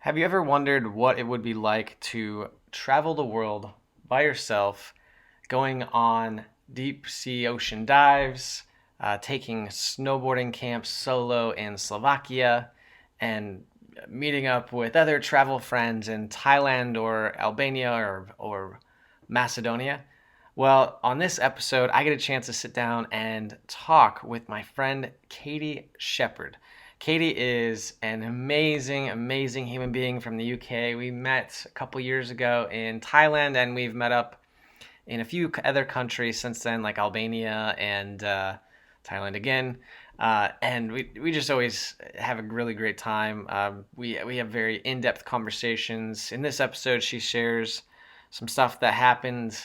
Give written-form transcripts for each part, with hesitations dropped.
Have you ever wondered what it would be like to travel the world by yourself, going on deep sea ocean dives, taking snowboarding camps solo in Slovakia, and meeting up with other travel friends in Thailand or Albania or Macedonia? Well, on this episode, I get a chance to sit down and talk with my friend Katie Shepherd. Katie is an amazing, amazing human being from the UK. We met a couple years ago in Thailand, and we've met up in a few other countries since then, like Albania and Thailand again. And we just always have a really great time. We have very in-depth conversations. In this episode, she shares some stuff that happened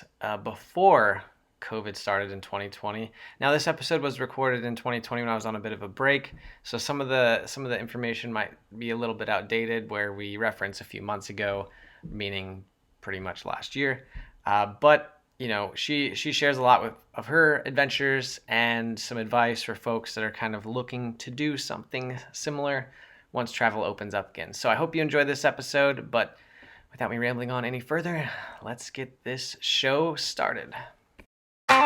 before COVID started in 2020. Now, this episode was recorded in 2020 when I was on a bit of a break, so some of the information might be a little bit outdated, where we reference a few months ago, meaning pretty much last year. But she shares a lot of her adventures and some advice for folks that are kind of looking to do something similar once travel opens up again. So I hope you enjoy this episode, but without me rambling on any further, let's get this show started. Did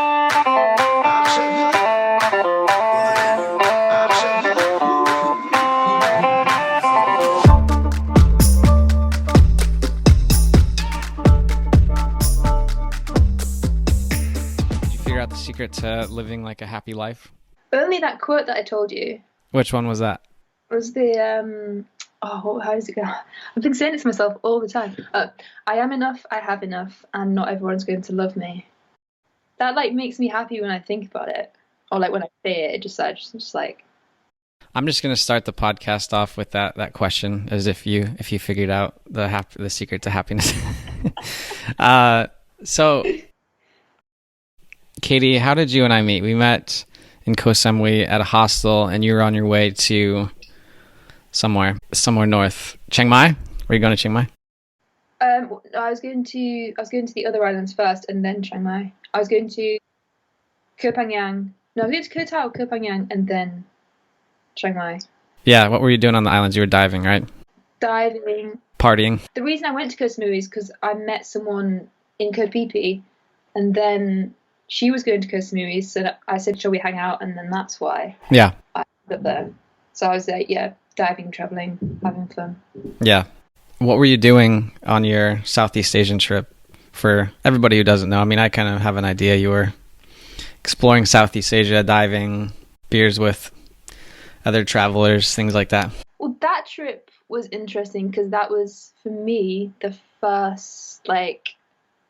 you figure out the secret to living like a happy life? Only that quote that I told you Which one was that? was how does it go? I've been saying it to myself all the time. I am enough, I have enough, and not everyone's going to love me. That makes me happy when I think about it, or when I say it. Just like I'm just gonna start the podcast off with that question, as if you figured out the secret to happiness. So Katie, how did you and I meet? We met in Koh Samui at a hostel, and you were on your way to somewhere north. Chiang Mai? Were you going to Chiang Mai? I was going to the other islands first, and then Chiang Mai. I was going to Koh Phangan. No, I was going to Koh Tao, Koh Phangan, and then Chiang Mai. Yeah, what were you doing on the islands? You were diving, right? Diving. Partying. The reason I went to Koh Samui is because I met someone in Koh Phi Phi, and then she was going to Koh Samui, so I said, "Shall we hang out?" And then that's why Yeah. I ended up there. So I was there, yeah, diving, traveling, having fun. Yeah. What were you doing on your Southeast Asian trip? For everybody who doesn't know, I mean, I kind of have an idea. You were exploring Southeast Asia, diving, beers with other travelers, things like that. Well, that trip was interesting because that was, for me, the first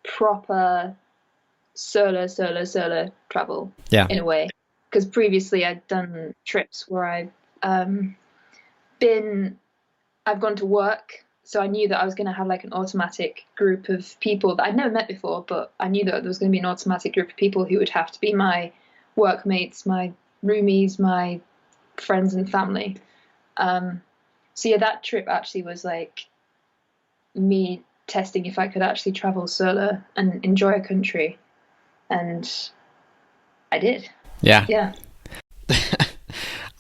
proper solo travel. Yeah. In a way, because previously I'd done trips where I've gone to work, so I knew that I was going to have an automatic group of people that I'd never met before, but I knew that there was going to be an automatic group of people who would have to be my workmates, my roomies, my friends and family. So yeah, that trip actually was me testing if I could actually travel solo and enjoy a country, and I did. Yeah. Yeah.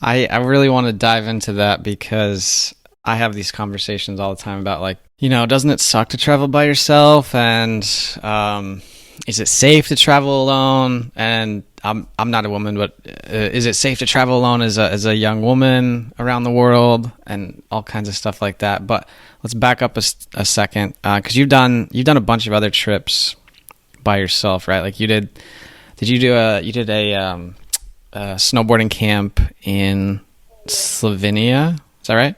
I really want to dive into that because I have these conversations all the time about doesn't it suck to travel by yourself, and is it safe to travel alone? And I'm not a woman, but is it safe to travel alone as a young woman around the world, and all kinds of stuff like that. But let's back up a second, because you've done a bunch of other trips by yourself, right? Like you did a snowboarding camp in Slovenia. Is that right?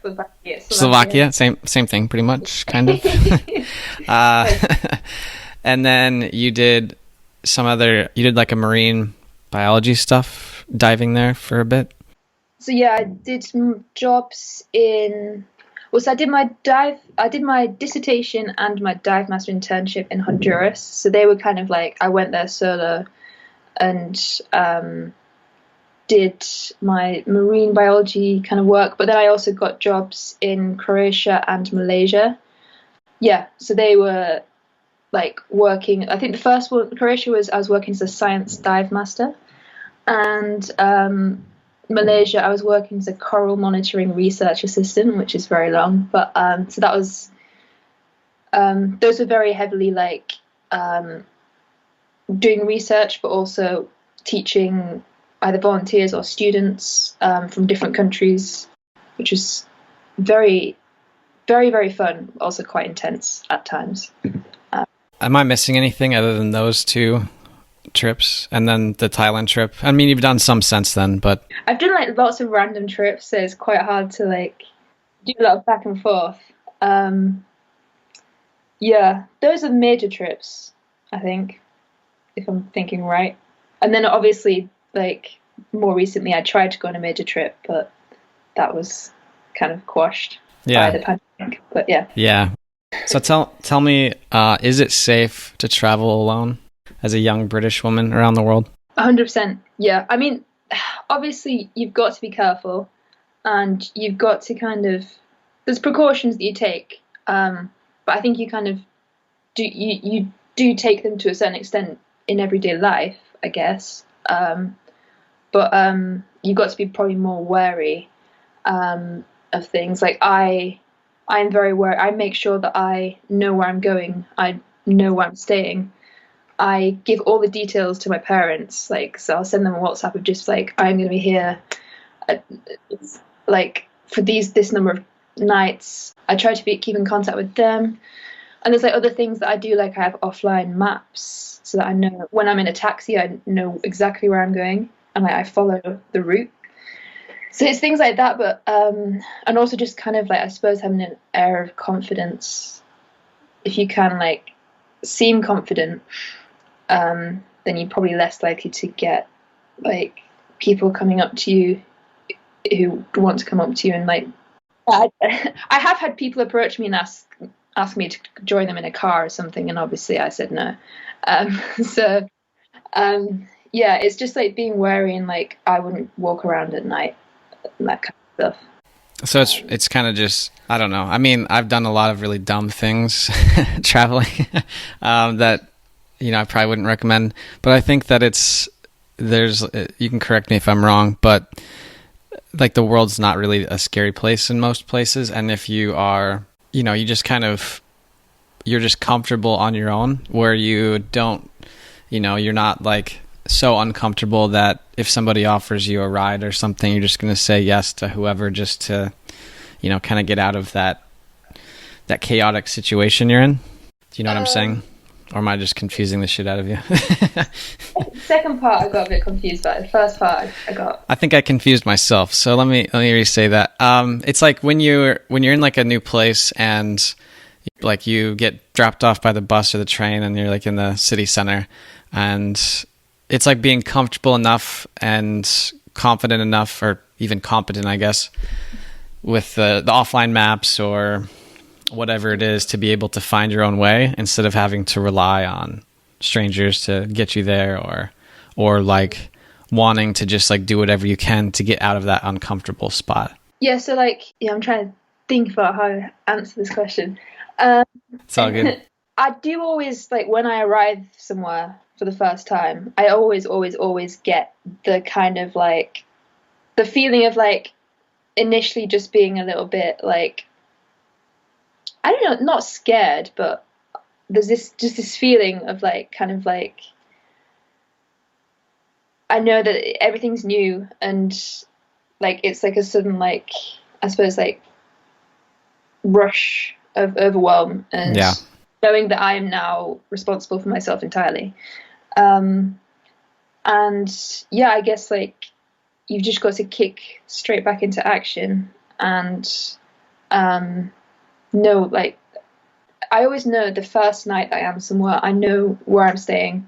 Slovakia. Same thing, pretty much, kind of. And then you did a marine biology stuff, diving there for a bit. So yeah, I did some jobs so I did my dissertation and my dive master internship in Honduras. So they were kind of I went there solo and did my marine biology kind of work, but then I also got jobs in Croatia and Malaysia. Yeah, so they were working. I think the first one, Croatia, I was working as a science dive master, and Malaysia, I was working as a coral monitoring research assistant, which is very long. But so that was those were very heavily like doing research, but also teaching either volunteers or students from different countries, which was very, very, very fun. Also quite intense at times. Am I missing anything other than those two trips and then the Thailand trip? I mean, you've done some since then, but I've done like lots of random trips, so it's quite hard to like do a lot of back and forth. Yeah, those are major trips, I think, if I'm thinking right. And then obviously, like more recently, I tried to go on a major trip, but that was kind of quashed by the pandemic. But yeah. Yeah. So tell me, is it safe to travel alone as a young British woman around the world? 100%. Yeah. I mean, obviously, you've got to be careful, and you've got to kind of there's precautions that you take, but I think you kind of you do take them to a certain extent in everyday life, I guess. But you've got to be probably more wary of things. Like I'm very wary. I make sure that I know where I'm going. I know where I'm staying. I give all the details to my parents. Like, so I'll send them a WhatsApp of just like, I'm going to be here, like for this number of nights. I try to keep in contact with them. And there's like other things that I do. Like I have offline maps so that I know when I'm in a taxi, I know exactly where I'm going, and like, I follow the route. So it's things like that, but and also just kind of like I suppose having an air of confidence. If you can like seem confident, then you're probably less likely to get like people coming up to you who want to come up to you and like. I have had people approach me and ask me to join them in a car or something, and obviously I said no. Yeah, it's just like being wary and like I wouldn't walk around at night. That kind of stuff. So it's kind of just, I don't know. I mean, I've done a lot of really dumb things traveling that, you know, I probably wouldn't recommend. But I think that you can correct me if I'm wrong, but like the world's not really a scary place in most places. And if you are, you know, you're just comfortable on your own where you don't, you know, you're not like so uncomfortable that if somebody offers you a ride or something, you're just going to say yes to whoever just to, you know, kind of get out of that chaotic situation you're in. Do you know what I'm saying? Or am I just confusing the shit out of you? Second part, I got a bit confused by. The first part, I think I confused myself. So let me re-say that. It's like when you're in like a new place and like you get dropped off by the bus or the train and you're like in the city center, and it's like being comfortable enough and confident enough, or even competent, I guess, with the offline maps or whatever it is to be able to find your own way instead of having to rely on strangers to get you there, or like wanting to just like do whatever you can to get out of that uncomfortable spot. Yeah, so like, yeah, I'm trying to think about how to answer this question. It's all good. I do always, like, when I arrive somewhere for the first time, I always get the kind of like the feeling of like initially just being a little bit like, I don't know, not scared, but there's this feeling of like kind of like I know that everything's new, and like it's like a sudden like I suppose like rush of overwhelm, and knowing that I am now responsible for myself entirely. And yeah, I guess like you've just got to kick straight back into action and know, like, I always know the first night I am somewhere, I know where I'm staying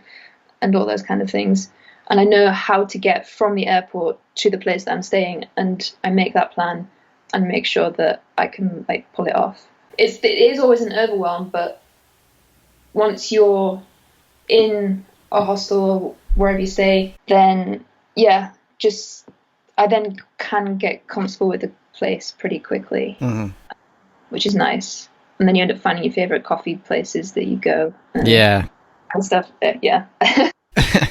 and all those kind of things. And I know how to get from the airport to the place that I'm staying, and I make that plan and make sure that I can like pull it off. It is always an overwhelm, but once you're in a hostel or wherever you stay, then yeah, just I then can get comfortable with the place pretty quickly, which is nice. And then you end up finding your favorite coffee places that you go. And stuff. Yeah.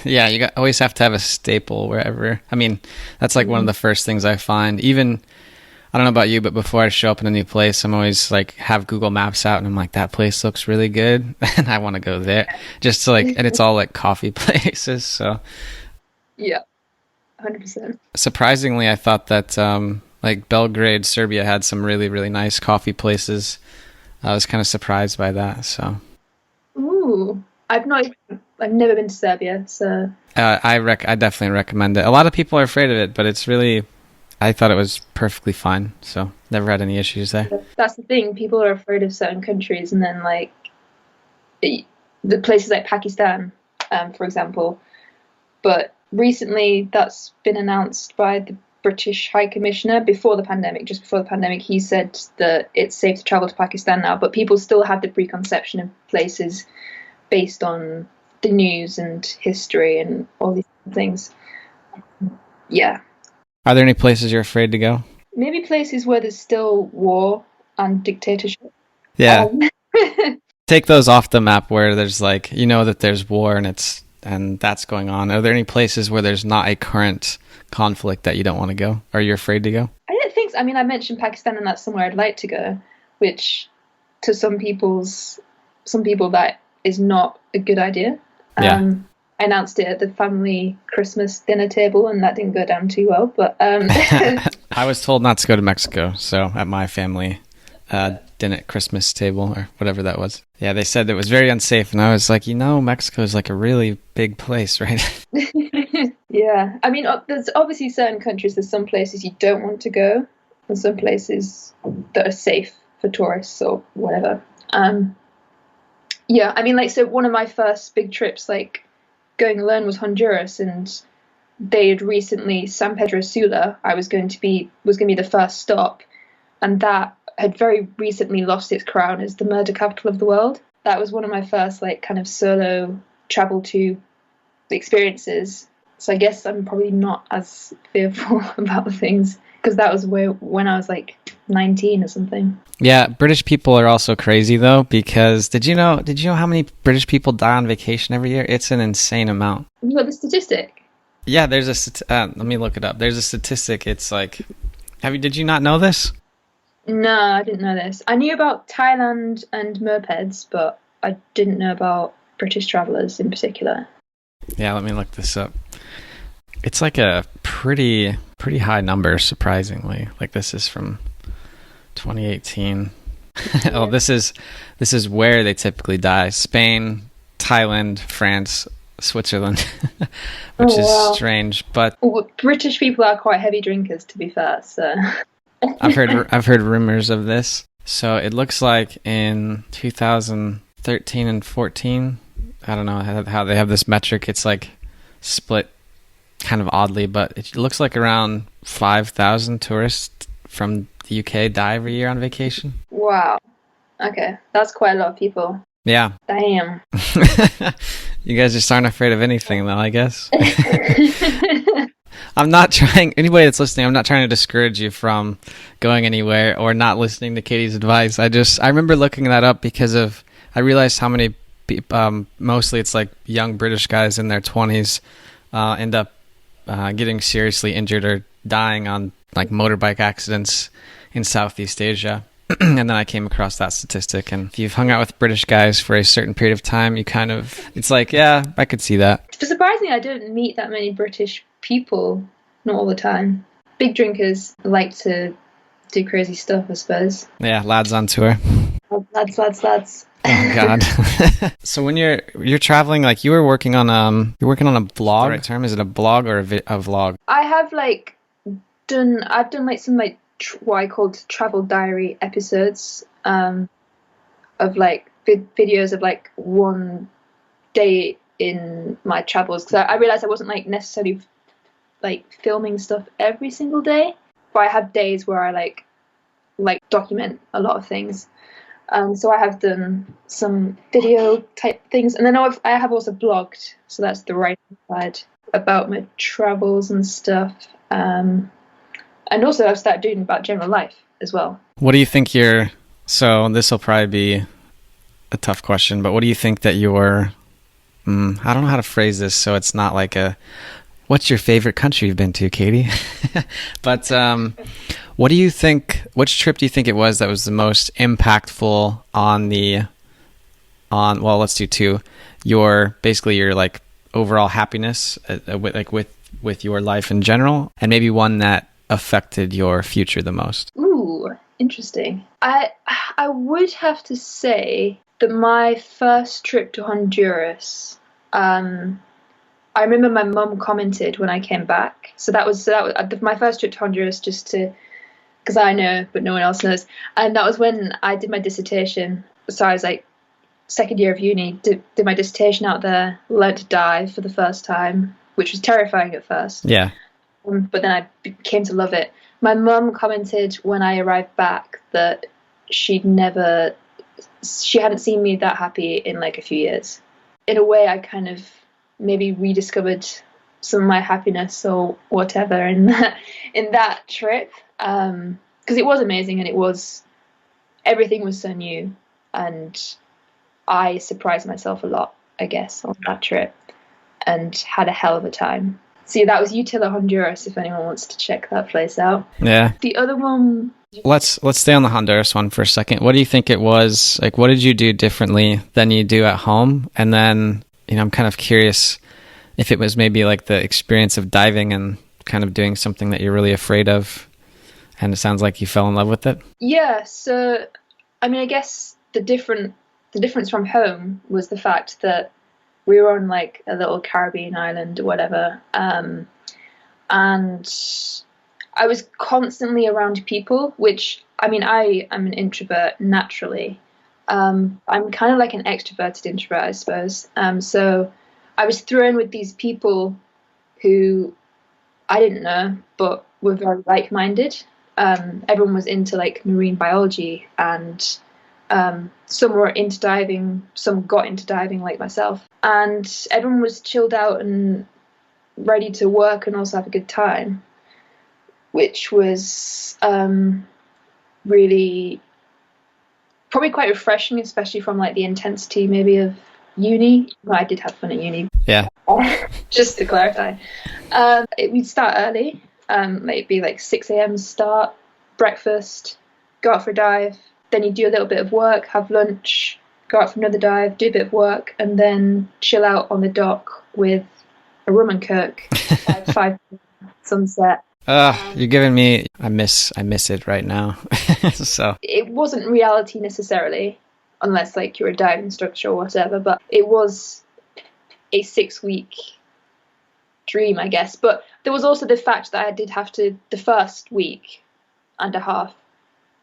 Yeah, always have to have a staple wherever. I mean, that's like one of the first things I find. Even, I don't know about you, but before I show up in a new place, I'm always like, have Google Maps out and I'm like, that place looks really good and I want to go there. Just to like, and it's all like coffee places. So Yeah, 100%. surprisingly, I thought that like Belgrade, Serbia had some really, really nice coffee places. I was kind of surprised by that. So Ooh, I've never been to Serbia, so I definitely recommend it. A lot of people are afraid of it, but it's really, I thought it was perfectly fine. So never had any issues there. that's the thing. People are afraid of certain countries, and then like the places like Pakistan, for example. But recently, that's been announced by the British High Commissioner before the pandemic. Just before the pandemic, he said that it's safe to travel to Pakistan now, but people still have the preconception of places based on the news and history and all these things. Yeah. Are there any places you're afraid to go? Maybe places where there's still war and dictatorship. Yeah. Take those off the map where there's like, that there's war and that's going on. Are there any places where there's not a current conflict that you don't want to go? Or you're afraid to go? I don't think so. I mean, I mentioned Pakistan, and that's somewhere I'd like to go, which to some people that is not a good idea. Yeah. I announced it at the family Christmas dinner table, and that didn't go down too well. But I was told not to go to Mexico, so at my family dinner Christmas table or whatever that was. Yeah, they said it was very unsafe, and I was like, Mexico is like a really big place, right? Yeah, I mean, there's obviously certain countries, there's some places you don't want to go, and some places that are safe for tourists or whatever. Yeah, I mean, like, so one of my first big trips, like, going alone was Honduras, and they had recently, San Pedro Sula, was going to be the first stop, and that had very recently lost its crown as the murder capital of the world. That was one of my first, like, kind of solo travel to experiences. So I guess I'm probably not as fearful about things, because that was when I was like 19 or something. Yeah, British people are also crazy though, because did you know how many British people die on vacation every year? It's an insane amount. You got the statistic? Yeah, there's let me look it up. There's a statistic. It's like, did you not know this? No, I didn't know this. I knew about Thailand and mopeds, but I didn't know about British travellers in particular. Yeah, let me look this up. It's like a pretty high number, surprisingly. Like this is from 2018. Oh, this is where they typically die: Spain, Thailand, France, Switzerland, which is strange. But British people are quite heavy drinkers, to be fair. So I've heard rumors of this. So it looks like in 2013 and 14, I don't know how they have this metric. It's like split kind of oddly, but it looks like around 5,000 tourists from the UK die every year on vacation. Wow. Okay, that's quite a lot of people. Yeah. Damn. You guys just aren't afraid of anything, though, I guess. Anybody that's listening, I'm not trying to discourage you from going anywhere or not listening to Katie's advice. I remember looking that up because I realized how many, mostly it's like young British guys in their 20s end up getting seriously injured or dying on like motorbike accidents in Southeast Asia. And then I came across that statistic, and if you've hung out with British guys for a certain period of time, it's like, yeah, I could see that. Surprisingly, I don't meet that many British people, not all the time. Big drinkers like to do crazy stuff, I suppose. Yeah, lads on tour. Lads. Oh God. So when you're traveling, like you're working on a blog. The right term, is it a blog or a vlog? I have I've done like some like what I called travel diary episodes of like videos of like one day in my travels, because I realized I wasn't like necessarily like filming stuff every single day, but I have days where I like document a lot of things. So I have done some video type things, and then I have also blogged, so that's the writing side about my travels and stuff. And also I've started doing about general life as well. What do you think so this will probably be a tough question, but what do you think that your I don't know how to phrase this so it's not like a, what's your favorite country you've been to, Katie? But what do you think, which trip do you think it was that was the most impactful well, let's do two, basically your like overall happiness with your life in general, and maybe one that affected your future the most? Ooh, interesting. I would have to say that my first trip to Honduras, I remember my mum commented when I came back. So that was my first trip to Honduras, just to, because I know but no one else knows, and that was when I did my dissertation. So I was like second year of uni, did my dissertation out there, learned to dive for the first time, which was terrifying at first. Yeah. But then I came to love it. My mum commented when I arrived back that she hadn't seen me that happy in like a few years. In a way, I kind of maybe rediscovered some of my happiness or whatever in that trip, because it was amazing, and everything was so new, and I surprised myself a lot, I guess, on that trip, and had a hell of a time. So yeah, that was Utila, Honduras, if anyone wants to check that place out. Yeah. The other one... Let's stay on the Honduras one for a second. What do you think it was? Like, what did you do differently than you do at home? And then, I'm kind of curious if it was maybe like the experience of diving and kind of doing something that you're really afraid of, and it sounds like you fell in love with it. Yeah, so, I mean, I guess the difference from home was the fact that we were on like a little Caribbean island or whatever, and I was constantly around people, which, I mean, I am an introvert naturally. I'm kind of like an extroverted introvert, I suppose. So I was thrown with these people who I didn't know, but were very like-minded. Everyone was into like marine biology, and some were into diving, some got into diving like myself, and everyone was chilled out and ready to work and also have a good time, which was really probably quite refreshing, especially from like the intensity maybe of uni. Well, I did have fun at uni. Yeah. Just to clarify, we'd start early, maybe like 6 a.m. start, breakfast, go out for a dive. Then you do a little bit of work, have lunch, go out for another dive, do a bit of work, and then chill out on the dock with a rum and coke at 5 sunset. You're giving me, I miss it right now. So it wasn't reality necessarily, unless like you're a dive instructor or whatever, but it was a 6-week dream, I guess. But there was also the fact that I did have to, the first week and a half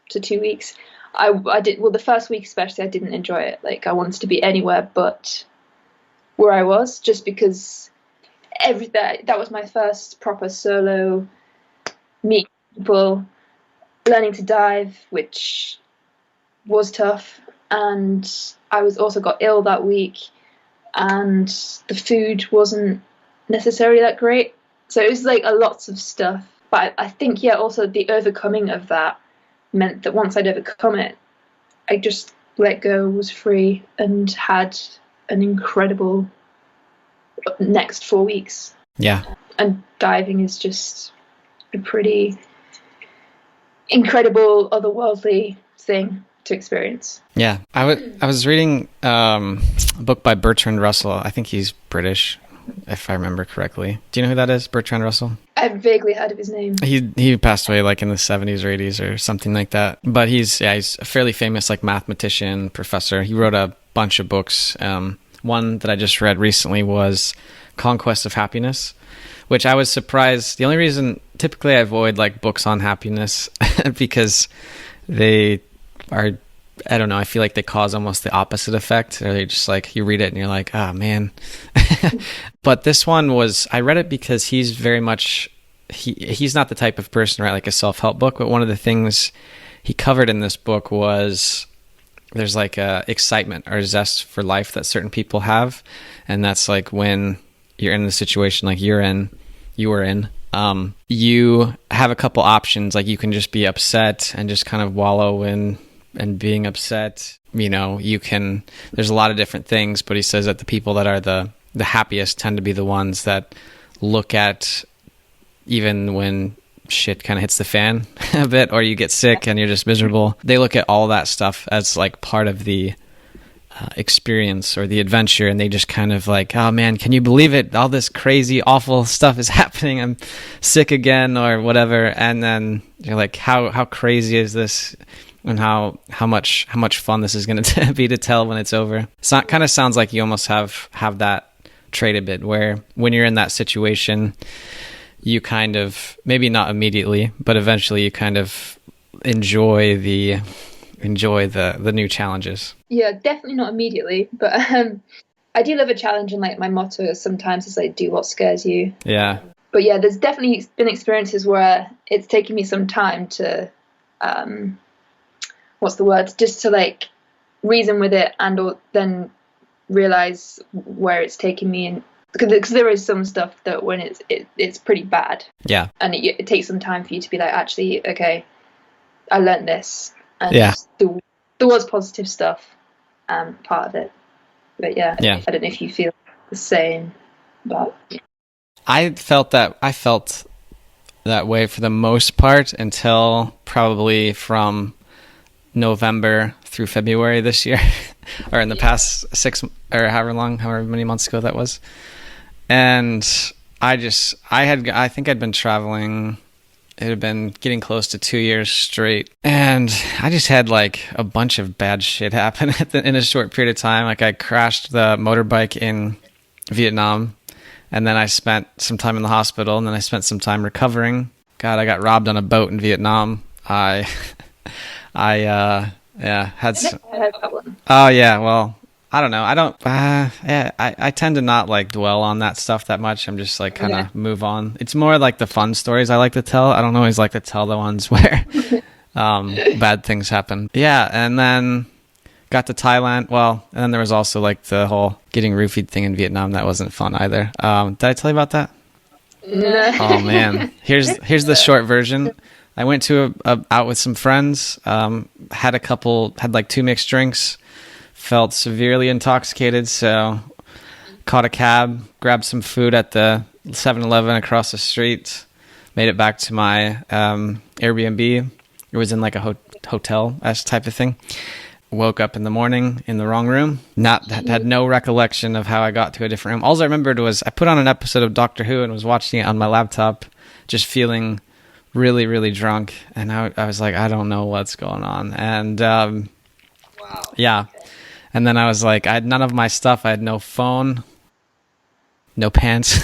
to 2 weeks, I did, well, the first week especially, I didn't enjoy it. Like, I wanted to be anywhere but where I was, just because that was my first proper solo meet people, learning to dive, which was tough. And I also got ill that week, and the food wasn't necessarily that great. So it was like a lots of stuff. But I think, yeah, also the overcoming of that meant that once I'd overcome it, I just let go, was free, and had an incredible next 4 weeks. Yeah. And diving is just a pretty incredible, otherworldly thing to experience. Yeah. I was reading a book by Bertrand Russell. I think he's British, if I remember correctly. Do you know who that is, Bertrand Russell? I've vaguely heard of his name. He passed away like in the 70s or 80s or something like that. But he's a fairly famous like mathematician, professor. He wrote a bunch of books. One that I just read recently was Conquest of Happiness, which I was surprised. The only reason typically I avoid like books on happiness because they are, I don't know, I feel like they cause almost the opposite effect. Or they just like, you read it and you're like, oh man. But this one I read it because he's very much, he's not the type of person to write like a self-help book, but one of the things he covered in this book was there's like a excitement or zest for life that certain people have. And that's like when you're in the situation like you were in, you have a couple options. Like you can just be upset and just kind of wallow in and being upset. You know, there's a lot of different things, but he says that the people that are the the happiest tend to be the ones that look at, even when shit kind of hits the fan a bit, or you get sick and you're just miserable, they look at all that stuff as like part of the experience or the adventure, and they just kind of like, oh man, can you believe it, all this crazy awful stuff is happening, I'm sick again or whatever. And then you're like, how crazy is this, and how much fun this is going to be to tell when it's over. So it kind of sounds like you almost have that trait a bit, where when you're in that situation, you kind of, maybe not immediately, but eventually you kind of enjoy the new challenges. Yeah, definitely not immediately, but I do love a challenge, and like my motto is sometimes is like, do what scares you. Yeah. But yeah, there's definitely been experiences where it's taken me some time to just to like reason with it, and then realize where it's taken me, and because there is some stuff that when it's pretty bad. Yeah. And it takes some time for you to be like, actually, okay, I learned this. And yeah. There was positive stuff, part of it. But yeah, yeah, I don't know if you feel the same. But I felt that way for the most part until probably from November through February this year, or in the past 6 or however many months ago that was. And I think I'd been traveling. It had been getting close to 2 years straight. And I just had like a bunch of bad shit happen in a short period of time. Like I crashed the motorbike in Vietnam, and then I spent some time in the hospital, and then I spent some time recovering. God, I got robbed on a boat in Vietnam. I had some... Oh yeah, well, I don't know. I tend to not like dwell on that stuff that much. I'm just like kind of move on. It's more like the fun stories I like to tell. I don't always like to tell the ones where bad things happen. Yeah, and then got to Thailand. Well, and then there was also like the whole getting roofied thing in Vietnam. That wasn't fun either. Did I tell you about that? No. Oh man, here's the short version. I went to out with some friends. Had like 2 mixed drinks. Felt severely intoxicated, so caught a cab, grabbed some food at the 7-Eleven across the street, made it back to my Airbnb. It was in like a hotel-esque type of thing. Woke up in the morning in the wrong room. Had no recollection of how I got to a different room. All I remembered was I put on an episode of Doctor Who and was watching it on my laptop, just feeling really, really drunk. And I was like, I don't know what's going on. And wow. Yeah. And then I was like, I had none of my stuff. I had no phone, no pants.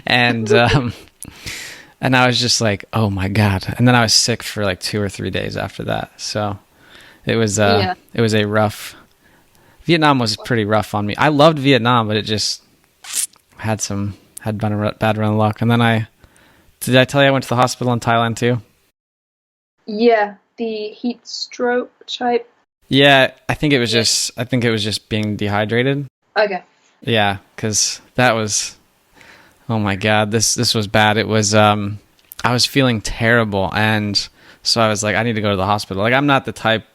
and I was just like, oh my God. And then I was sick for like 2 or 3 days after that. So it was a rough, Vietnam was pretty rough on me. I loved Vietnam, but it just had been a bad run of luck. And then did I tell you I went to the hospital in Thailand too? Yeah. The heat stroke type. Yeah, I think it was just being dehydrated. Okay. Yeah, because that was, oh my God, this was bad. It was, I was feeling terrible, and so I was like, I need to go to the hospital. Like, I'm not the type,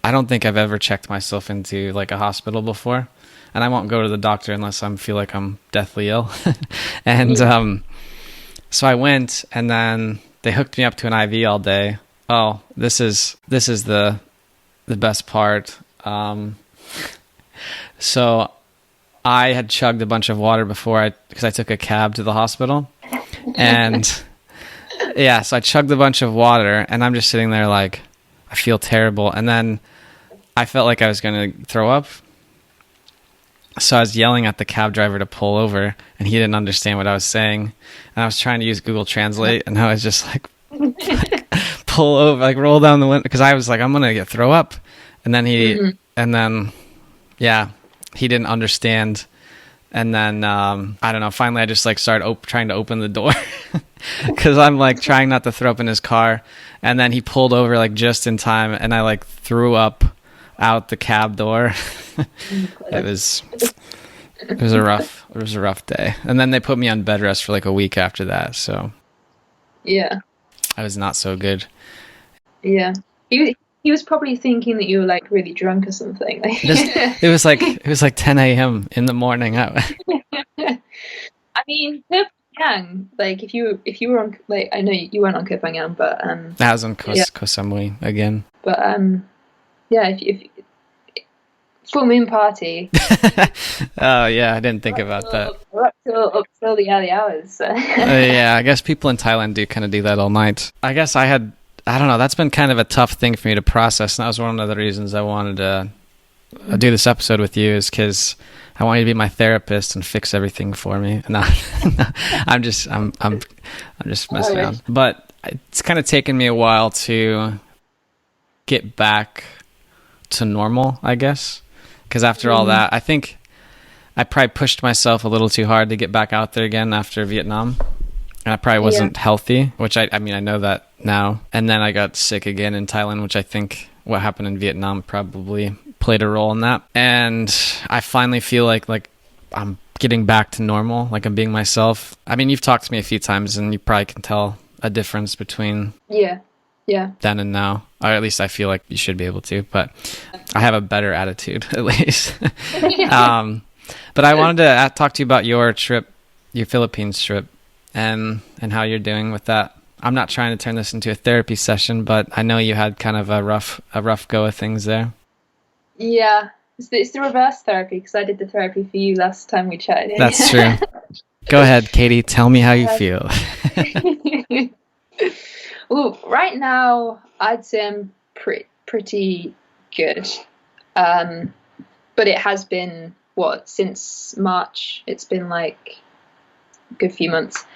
I don't think I've ever checked myself into like a hospital before, and I won't go to the doctor unless I feel like I'm deathly ill. And so I went, and then they hooked me up to an IV all day. Oh, this is the best part. So I had chugged a bunch of water because I took a cab to the hospital, and yeah, so I chugged a bunch of water, and I'm just sitting there like, I feel terrible. And then I felt like I was going to throw up. So I was yelling at the cab driver to pull over, and he didn't understand what I was saying. And I was trying to use Google Translate, and I was just like, pull over, like roll down the window, because I was like, I'm going to throw up. And then he didn't understand. And then, I don't know, finally I just like started trying to open the door because I'm like trying not to throw up in his car. And then he pulled over like just in time, and I like threw up out the cab door. It was a rough day. And then they put me on bed rest for like a week after that. So yeah, I was not so good. Yeah. He was probably thinking that you were like really drunk or something. It was like 10 a.m. in the morning. I mean, Yang, like if you were on, like, I know you weren't on Yang, but That was on yeah, Koh Samui again. but yeah, if full moon party. Oh yeah, I didn't think about that. We're up till the early hours. So. Yeah, I guess people in Thailand do kind of do that all night. I guess I don't know, that's been kind of a tough thing for me to process. And that was one of the reasons I wanted to do this episode with you, is because I want you to be my therapist and fix everything for me. No, I'm just messing around. But it's kind of taken me a while to get back to normal, I guess. Because after all that, I think I probably pushed myself a little too hard to get back out there again after Vietnam. And I probably wasn't healthy, which I mean, I know that now. And then I got sick again in Thailand, which I think what happened in Vietnam probably played a role in that. And I finally feel like I'm getting back to normal, like I'm being myself. I mean, you've talked to me a few times and you probably can tell a difference between then and now. Or at least I feel like you should be able to, but I have a better attitude at least. But I wanted to talk to you about your trip, your Philippines trip, and how you're doing with that. I'm not trying to turn this into a therapy session, but I know you had kind of a rough go of things there. Yeah, it's the reverse therapy, because I did the therapy for you last time we chatted. That's true. Go ahead, Katie. Tell me how you feel. Well, right now I'd say I'm pretty good, but it has been since March. It's been like a good few months.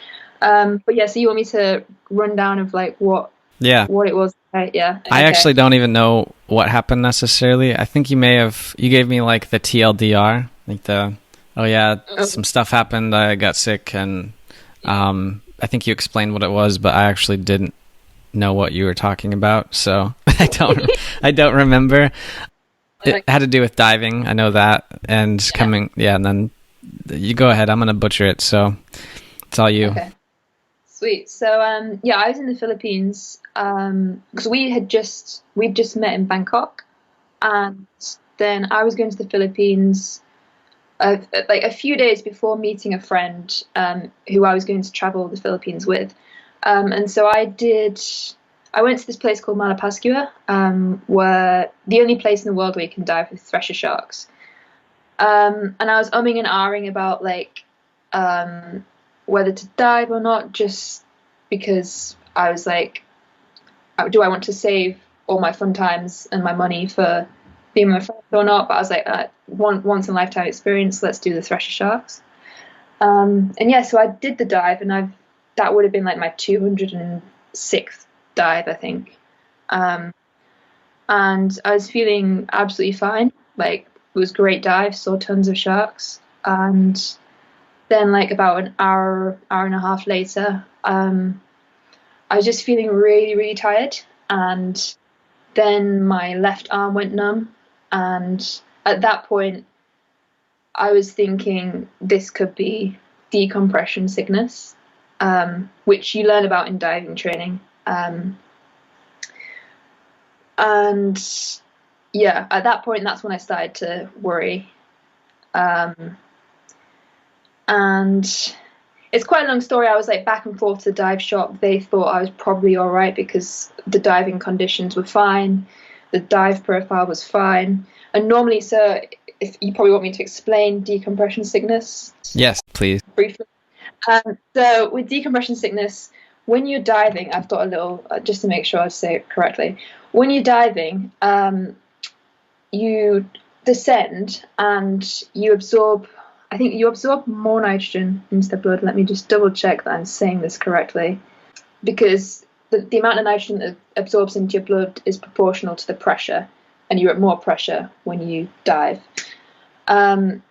But yeah, so you want me to run down of like what it was? Right? Yeah. I actually don't even know what happened necessarily. I think you gave me like the TLDR, like some stuff happened. I got sick, and I think you explained what it was, but I actually didn't know what you were talking about, so I don't remember. It had to do with diving, I know that, and and then you go ahead. I'm gonna butcher it, so it's all you. Okay. Sweet. So I was in the Philippines because we'd just met in Bangkok, and then I was going to the Philippines like a few days before meeting a friend who I was going to travel the Philippines with. And so I went to this place called Malapascua, where the only place in the world where you can dive with thresher sharks. And I was umming and ahhing about like whether to dive or not, just because I was like, do I want to save all my fun times and my money for being with my friends or not? But I was like, once in a lifetime experience, let's do the thresher sharks. And yeah, so I did the dive, and that would have been like my 206th dive, I think. And I was feeling absolutely fine. Like, it was a great dive, saw tons of sharks. And then like about an hour and a half later, I was just feeling really, really tired. And then my left arm went numb. And at that point, I was thinking this could be decompression sickness, which you learn about in diving training. And yeah, at that point, that's when I started to worry. And it's quite a long story. I was like back and forth to the dive shop. They thought I was probably all right because the diving conditions were fine. The dive profile was fine. And normally, so if you probably want me to explain decompression sickness. Yes, please. Briefly. So with decompression sickness, when you're diving, I've got a little, just to make sure I say it correctly. When you're diving, you descend and you absorb, I think you absorb more nitrogen into the blood. Let me just double check that I'm saying this correctly. Because the amount of nitrogen that absorbs into your blood is proportional to the pressure, and you're at more pressure when you dive. And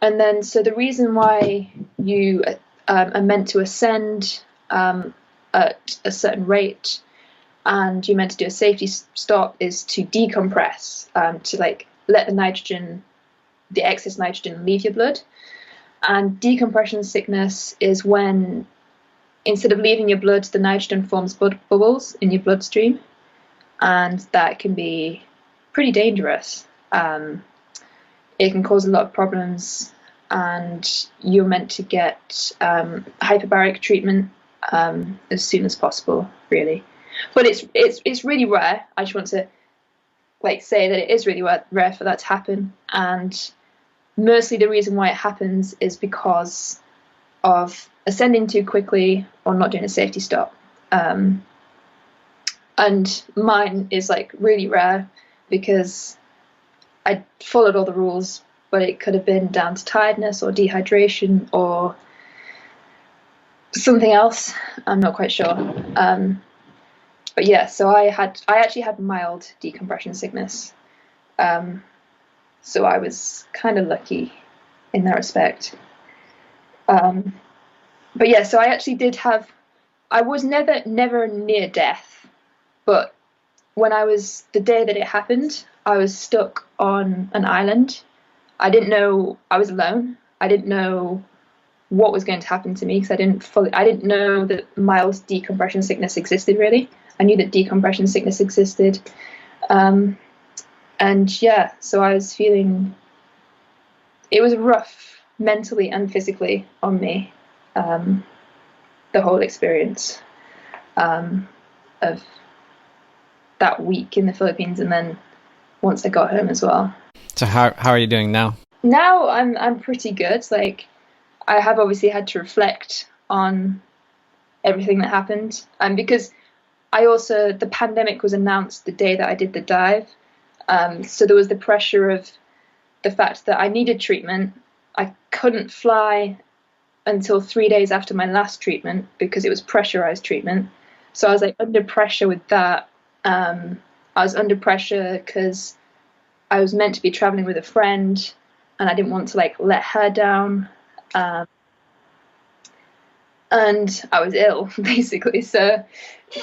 then, so the reason why you are meant to ascend at a certain rate, and you're meant to do a safety stop, is to decompress, to like let the excess nitrogen leave your blood. And decompression sickness is when, instead of leaving your blood, the nitrogen forms bubbles in your bloodstream, and that can be pretty dangerous. It can cause a lot of problems. and you're meant to get hyperbaric treatment as soon as possible, really. But it's really rare. I just want to say that it is really rare for that to happen, and mostly the reason why it happens is because of ascending too quickly or not doing a safety stop. And mine is really rare because I followed all the rules, but it could have been down to tiredness or dehydration or something else. I'm not quite sure. But yeah, so I actually had mild decompression sickness. So I was kind of lucky in that respect. But yeah, so I actually I was never near death, but the day that it happened, I was stuck on an island. I didn't know I was alone. I didn't know what was going to happen to me because I didn't know that mild decompression sickness existed, really. I knew that decompression sickness existed. And yeah, so I was feeling, it was rough mentally and physically on me, the whole experience of that week in the Philippines, and then once I got home as well. So how are you doing now? Now I'm pretty good. I have obviously had to reflect on everything that happened, and because the pandemic was announced the day that I did the dive, so there was the pressure of the fact that I needed treatment. I couldn't fly until 3 days after my last treatment because it was pressurized treatment. So I was under pressure with that. I was under pressure because I was meant to be traveling with a friend, and I didn't want to let her down. And I was ill, basically. So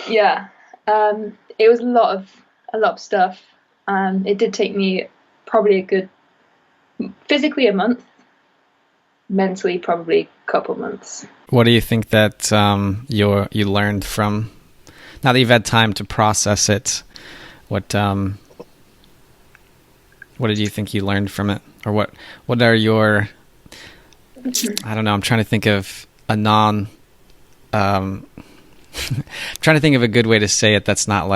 yeah, it was a lot of stuff. It did take me probably physically a month, mentally probably a couple months. What do you think that you learned from, now that you've had time to process it? What did you think you learned from it, or what are your, I don't know, I'm trying to think of a trying to think of a good way to say it that's not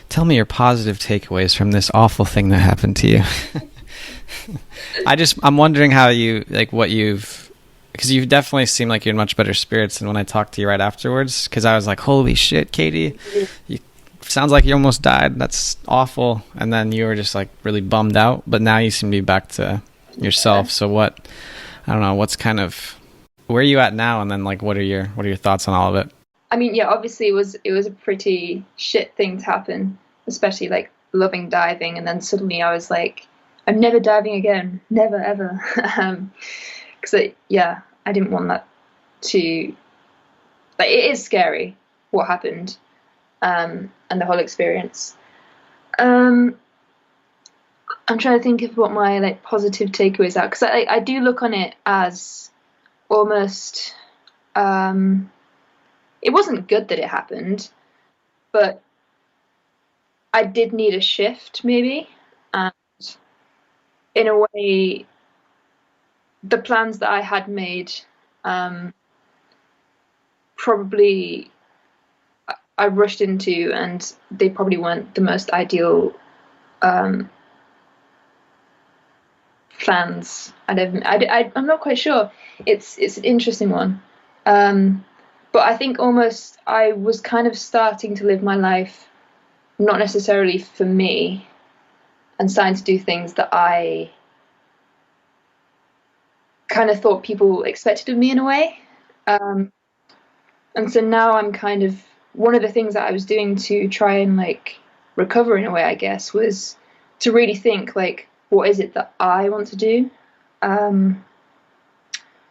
tell me your positive takeaways from this awful thing that happened to you. I'm wondering how you, because you definitely seem like you're in much better spirits than when I talked to you right afterwards, because I was like, holy shit, Katie, sounds like you almost died. That's awful. And then you were just really bummed out, but now you seem to be back to yourself. So I don't know, what's where are you at now? And then what are your thoughts on all of it? I mean, yeah, obviously it was a pretty shit thing to happen, especially loving diving. And then suddenly I was I'm never diving again, never, ever. Because I didn't want that to, it is scary what happened, and the whole experience. I'm trying to think of what my positive takeaways are, because I do look on it as almost, it wasn't good that it happened, but I did need a shift maybe, and in a way the plans that I had made, probably I rushed into, and they probably weren't the most ideal plans. I'm not quite sure. It's an interesting one, but I think almost I was kind of starting to live my life not necessarily for me, and starting to do things that I kind of thought people expected of me in a way. And so now I'm kind of, one of the things that I was doing to try and recover in a way, I guess, was to really think what is it that I want to do, and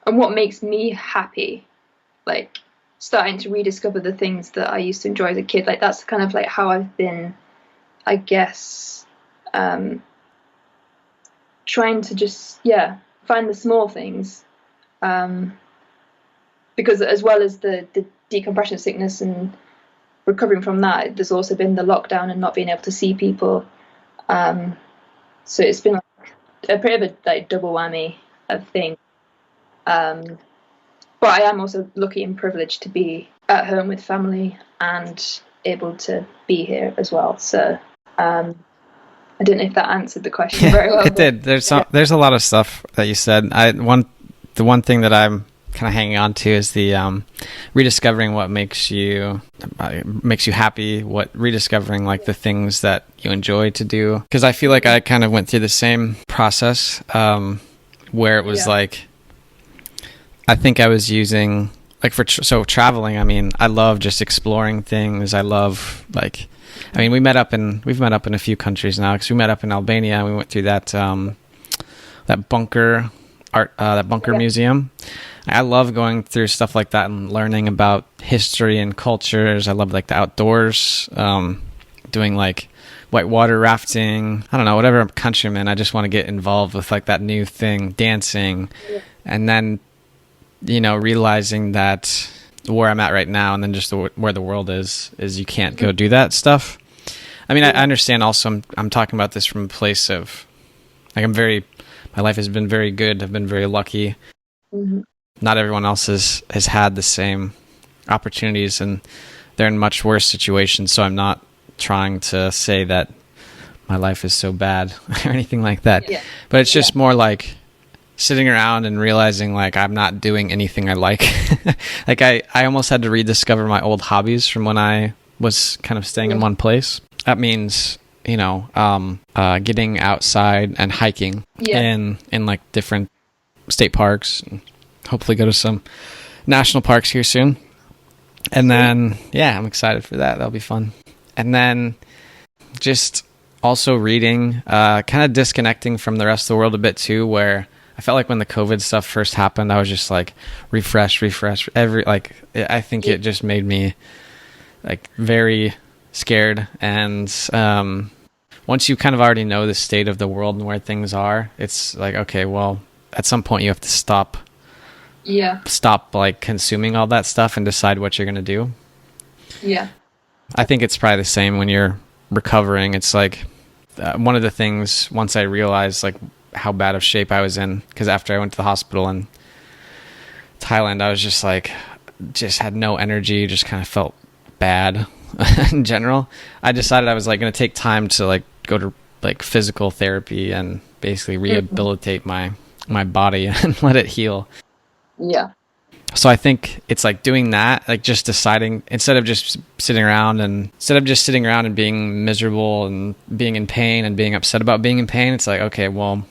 what makes me happy, starting to rediscover the things that I used to enjoy as a kid. That's kind of how I've been, I guess, trying to just find the small things, because as well as the decompression sickness and recovering from that, there's also been the lockdown and not being able to see people, so it's been a bit of a double whammy of things. But I am also lucky and privileged to be at home with family and able to be here as well. So I don't know if that answered the question very well. It did. There's a lot of stuff that you said. The one thing that I'm kind of hanging on to is the rediscovering what makes you happy, rediscovering like the things that you enjoy to do. Because I feel like I kind of went through the same process where it was like, I think I was using like so traveling. I mean, I love just exploring things. I love like, I mean, we've met up in a few countries now, because we met up in Albania and we went through that bunker museum. I love going through stuff like that and learning about history and cultures. I love like the outdoors, doing like whitewater rafting. I don't know, whatever country I'm in, I just want to get involved with like that new thing, dancing. And then, realizing that where I'm at right now and then just where the world is you can't go do that stuff. I mean, I understand also I'm talking about this from a place of like my life has been very good. I've been very lucky. Mm-hmm. Not everyone else has had the same opportunities, and they're in much worse situations. So I'm not trying to say that my life is so bad or anything like that. Yeah. But it's just more like sitting around and realizing like I'm not doing anything I like. Like I almost had to rediscover my old hobbies from when I was kind of staying in one place. That means, getting outside and hiking in like different state parks, and hopefully go to some national parks here soon. And then, I'm excited for that. That'll be fun. And then just also reading, kind of disconnecting from the rest of the world a bit too, where I felt like when the COVID stuff first happened, I was just like refresh I think it just made me like very scared. And once you kind of already know the state of the world and where things are, it's like, okay, well, at some point you have to stop like consuming all that stuff and decide what you're going to do. I think it's probably the same when you're recovering. It's like one of the things, once I realized like how bad of shape I was in, because after I went to the hospital in Thailand, I was just had no energy, just kind of felt bad in general. I decided I was like going to take time to like go to like physical therapy and basically rehabilitate my body and let it heal. So I think it's like doing that, like just deciding, instead of just sitting around and being miserable and being in pain and being upset about being in pain, it's like, okay, well,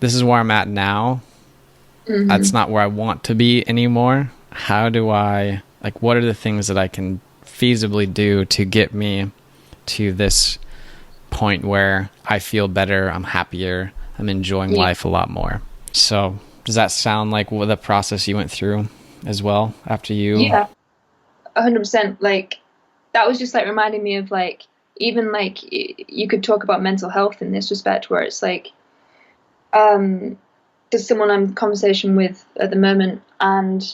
this is where I'm at now. That's not where I want to be anymore. How do I, like, what are the things that I can feasibly do to get me to this point where I feel better, I'm happier, I'm enjoying life a lot more. So does that sound like the process you went through as well after you? Yeah, 100%. Like that was just like reminding me of like, even like you could talk about mental health in this respect, where it's like, there's someone I'm in conversation with at the moment, and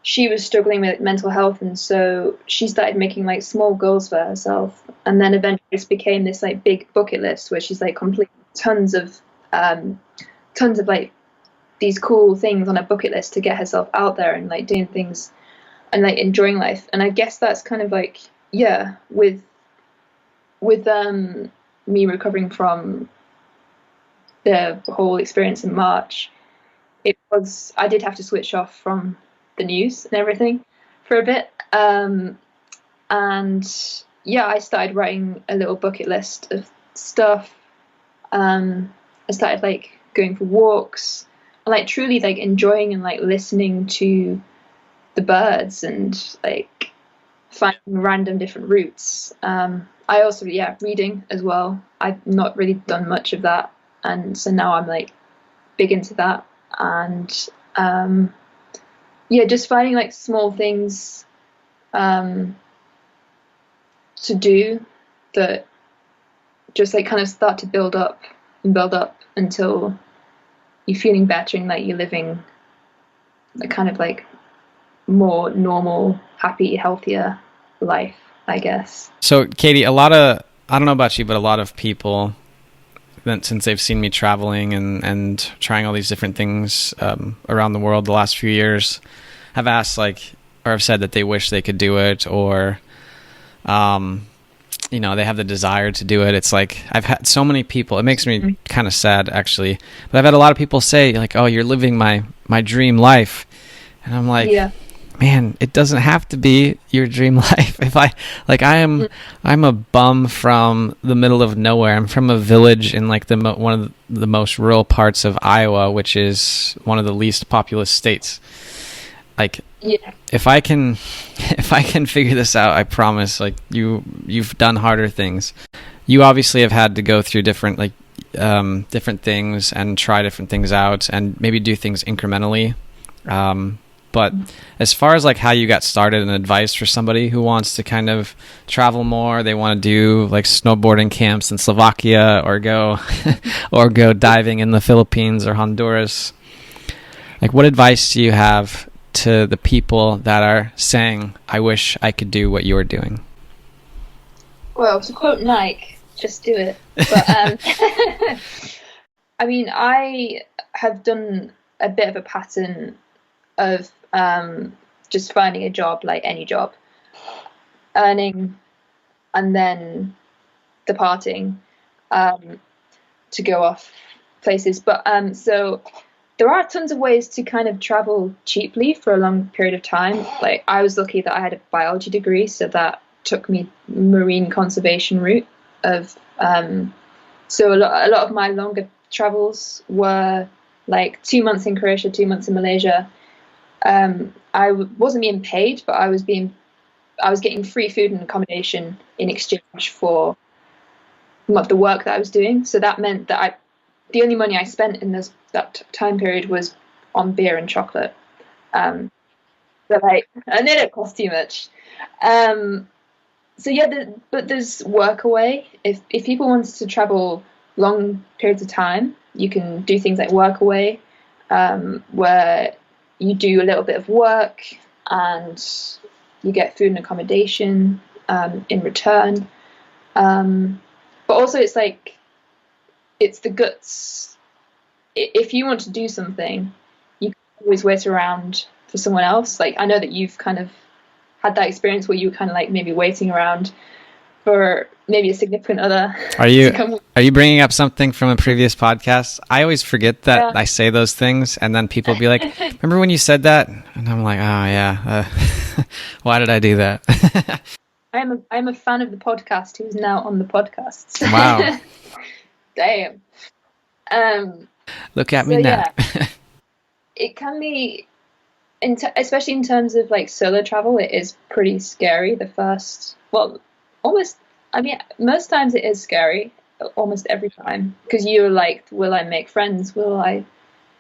she was struggling with mental health, and so she started making like small goals for herself, and then eventually it became this like big bucket list where she's like completing tons of like these cool things on a bucket list to get herself out there and like doing things and like enjoying life. And I guess that's kind of like, with me recovering from the whole experience in March, I did have to switch off from the news and everything for a bit. And I started writing a little bucket list of stuff. I started like going for walks and like truly like enjoying and like listening to the birds and like finding random different routes. I also reading as well. I've not really done much of that, and so now I'm like big into that. And just finding like small things to do that just like kind of start to build up until you're feeling better and like you're living a kind of like more normal, happy, healthier life, I guess. So Katie, I don't know about you, but a lot of people since they've seen me traveling and trying all these different things around the world the last few years, have asked like, or have said that they wish they could do it, or you know, they have the desire to do it. It's like I've had so many people. It makes me kind of sad actually, but I've had a lot of people say like, "Oh, you're living my dream life," and I'm like, Yeah. man, it doesn't have to be your dream life. If I'm a bum from the middle of nowhere. I'm from a village in like one of the most rural parts of Iowa, which is one of the least populous states. Like, Yeah. if I can figure this out, I promise. Like, you've done harder things. You obviously have had to go through different things and try different things out and maybe do things incrementally. But as far as like how you got started and advice for somebody who wants to kind of travel more, they want to do like snowboarding camps in Slovakia or go diving in the Philippines or Honduras. Like, what advice do you have to the people that are saying, I wish I could do what you're doing? Well, to quote Nike, just do it. But I mean, I have done a bit of a pattern of just finding a job, like any job, earning, and then departing to go off places. But so there are tons of ways to kind of travel cheaply for a long period of time. Like, I was lucky that I had a biology degree, so that took me marine conservation route of so a lot of my longer travels were like 2 months in Croatia, 2 months in Malaysia. I wasn't being paid, but I was getting free food and accommodation in exchange for the work that I was doing. So that meant that the only money I spent in that time period was on beer and chocolate. And it didn't cost too much. So yeah, but there's work away. If people want to travel long periods of time, you can do things like work away, where you do a little bit of work and you get food and accommodation in return. But also it's like, it's the guts. If you want to do something, you can always wait around for someone else. Like, I know that you've kind of had that experience where you were kind of like maybe waiting around for maybe a significant other. Are you bringing up something from a previous podcast? I always forget that I say those things, and then people be like, remember when you said that? And I'm like, oh yeah, why did I do that? I'm a fan of the podcast who's now on the podcast. Wow. Damn. Look at me now. Yeah, it can be, especially in terms of like solo travel, it is pretty scary. Most times it is scary, almost every time, because you're like, will I make friends? Will I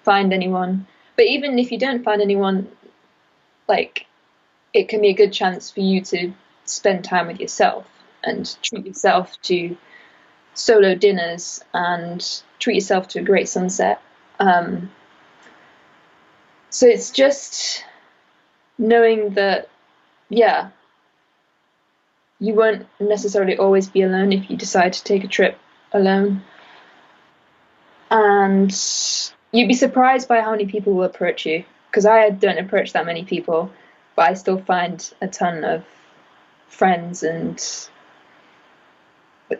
find anyone? But even if you don't find anyone, like, it can be a good chance for you to spend time with yourself and treat yourself to solo dinners and treat yourself to a great sunset. So it's just knowing that, yeah, you won't necessarily always be alone if you decide to take a trip alone. And you'd be surprised by how many people will approach you, because I don't approach that many people, but I still find a ton of friends and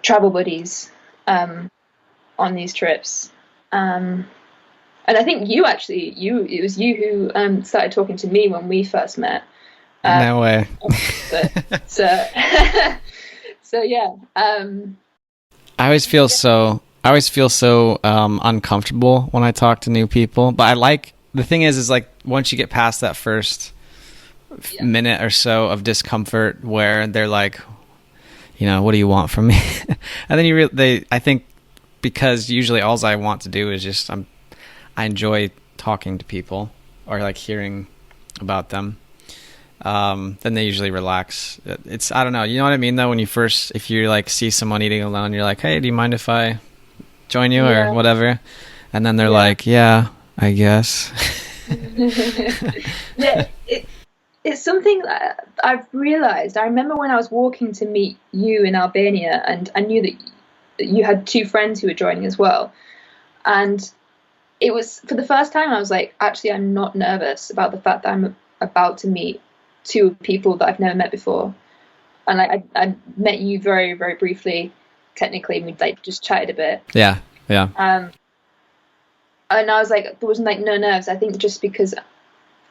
travel buddies on these trips. And I think it was you who started talking to me when we first met. No way. So yeah. I always feel so uncomfortable when I talk to new people, but the thing is like, once you get past that first minute or so of discomfort where they're like, you know, what do you want from me? And then I think, because usually all I want to do is just, I enjoy talking to people or like hearing about them. Then they usually relax. I don't know. You know what I mean though? If you like see someone eating alone, you're like, hey, do you mind if I join you or whatever? And then they're like, yeah, I guess. Yeah, it's something that I've realized. I remember when I was walking to meet you in Albania, and I knew that you had two friends who were joining as well. And it was, for the first time, I was like, actually, I'm not nervous about the fact that I'm about to meet two people that I've never met before. And like, I met you very, very briefly, technically, and we'd like just chatted a bit. Yeah. And I was like, there wasn't like no nerves. I think just because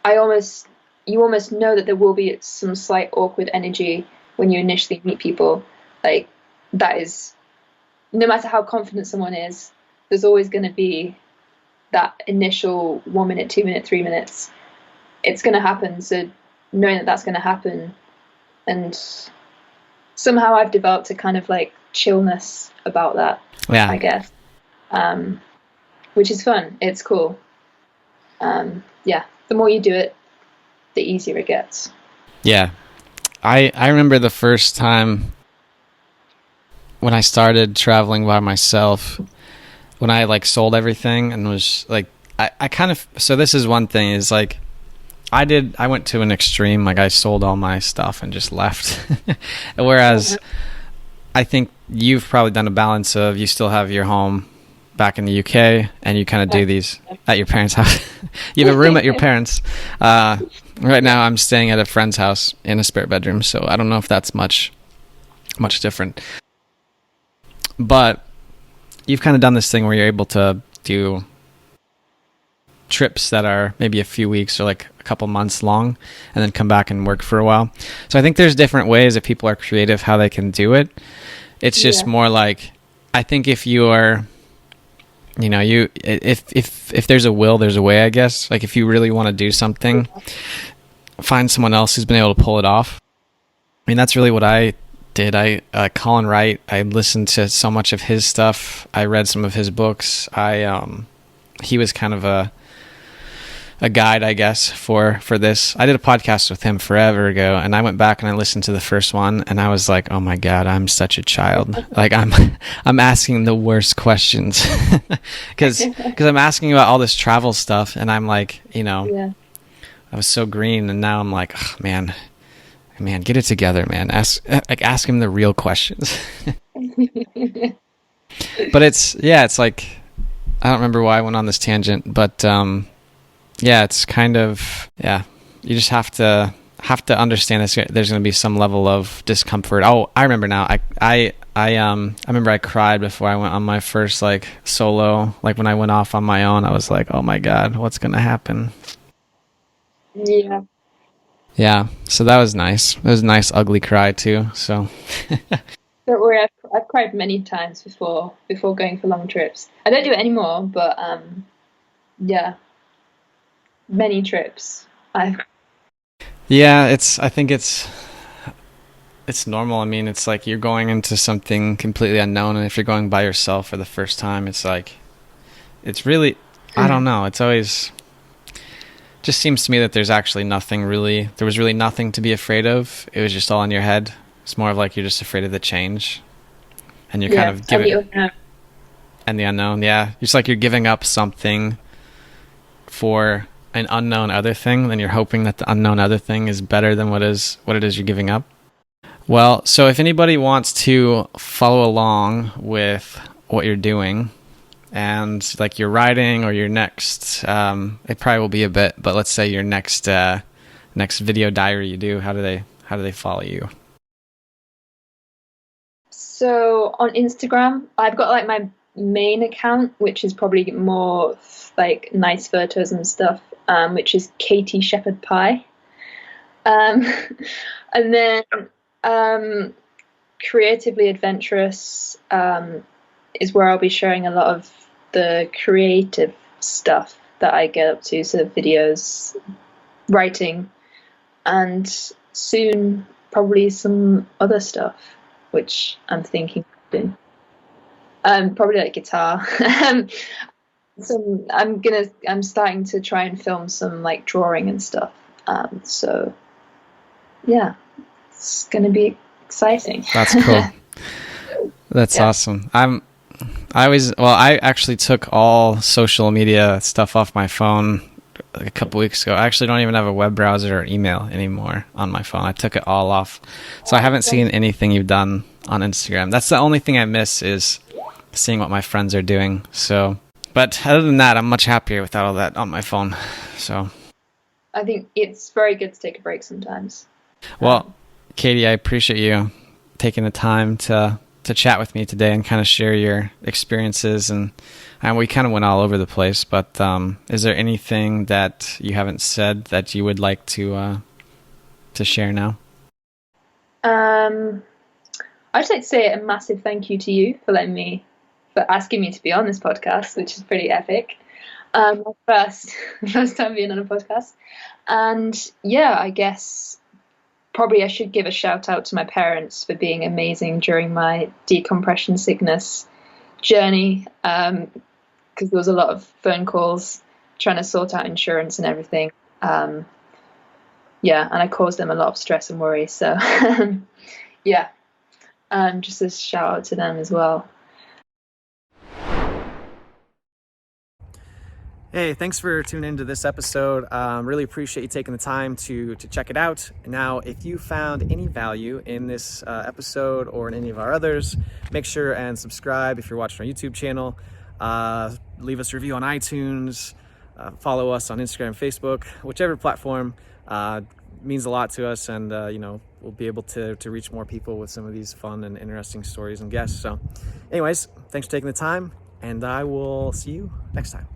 you almost know that there will be some slight awkward energy when you initially meet people. Like, that is, no matter how confident someone is, there's always going to be that initial 1 minute, 2 minute, 3 minutes. It's going to happen. So knowing that that's going to happen, and somehow I've developed a kind of like chillness about that, I guess, which is fun. It's cool. The more you do it, the easier it gets. Yeah. I remember the first time when I started traveling by myself, when I like sold everything and was like, I kind of, so this is one thing is like, I went to an extreme, like I sold all my stuff and just left. Whereas I think you've probably done a balance of, you still have your home back in the UK and you kind of do these at your parents' house. You have a room at your parents'. Right now I'm staying at a friend's house in a spare bedroom, so I don't know if that's much different. But you've kind of done this thing where you're able to do trips that are maybe a few weeks or like a couple months long and then come back and work for a while. So I think there's different ways if people are creative how they can do it. It's just more like, I think if you are, you know, if there's a will, there's a way, I guess. Like if you really want to do something, find someone else who's been able to pull it off. I mean, that's really what I did. Colin Wright, I listened to so much of his stuff. I read some of his books. He was kind of a guide, I guess, for this. I did a podcast with him forever ago, and I went back and I listened to the first one, and I was like, oh my God, I'm such a child. Like I'm asking the worst questions because I'm asking about all this travel stuff, and I'm like, you know, I was so green, and now I'm like, oh, man, get it together, man. Ask him the real questions. But it's like, I don't remember why I went on this tangent, but it's kind of, you just have to understand this. There's going to be some level of discomfort. Oh, I remember now. I remember I cried before I went on my first like solo. Like when I went off on my own, I was like, oh my God, what's going to happen? Yeah. Yeah. So that was nice. It was a nice ugly cry too. So. Don't worry, I've cried many times before going for long trips. I don't do it anymore, but many trips. I think it's normal. I mean, it's like you're going into something completely unknown, and if you're going by yourself for the first time, it's like, it's really, I don't know. It's always just seems to me that there was really nothing to be afraid of. It was just all in your head. It's more of like you're just afraid of the change, and you're kind of giving and the unknown. Yeah, it's like you're giving up something for an unknown other thing, then you're hoping that the unknown other thing is better than what it is you're giving up. Well, so if anybody wants to follow along with what you're doing, and like your writing or your next, it probably will be a bit, but let's say your next video diary you do, how do they follow you? So on Instagram, I've got like my main account, which is probably more like nice photos and stuff, which is Katie Shepherd Pie. And then Creatively Adventurous is where I'll be sharing a lot of the creative stuff that I get up to, so videos, writing, and soon probably some other stuff, which I'm thinking of doing. Probably like guitar. I'm starting to try and film some like drawing and stuff. So yeah, it's gonna be exciting. That's cool. That's awesome. I actually took all social media stuff off my phone like a couple weeks ago. I actually don't even have a web browser or email anymore on my phone. I took it all off. So I haven't seen anything you've done on Instagram. That's the only thing I miss is seeing what my friends are doing. So, but other than that, I'm much happier without all that on my phone. So, I think it's very good to take a break sometimes. well, Katie, I appreciate you taking the time to chat with me today and kind of share your experiences, and we kind of went all over the place, but is there anything that you haven't said that you would like to share now? I'd just like to say a massive thank you to you for asking me to be on this podcast, which is pretty epic. My first time being on a podcast. And yeah, I guess probably I should give a shout out to my parents for being amazing during my decompression sickness journey, because there was a lot of phone calls trying to sort out insurance and everything. Yeah, and I caused them a lot of stress and worry. So yeah, just a shout out to them as well. Hey, thanks for tuning into this episode. Really appreciate you taking the time to check it out. Now, if you found any value in this episode or in any of our others, make sure and subscribe if you're watching our YouTube channel. Leave us a review on iTunes. Follow us on Instagram, Facebook, whichever platform. Means a lot to us, and we'll be able to reach more people with some of these fun and interesting stories and guests. So anyways, thanks for taking the time, and I will see you next time.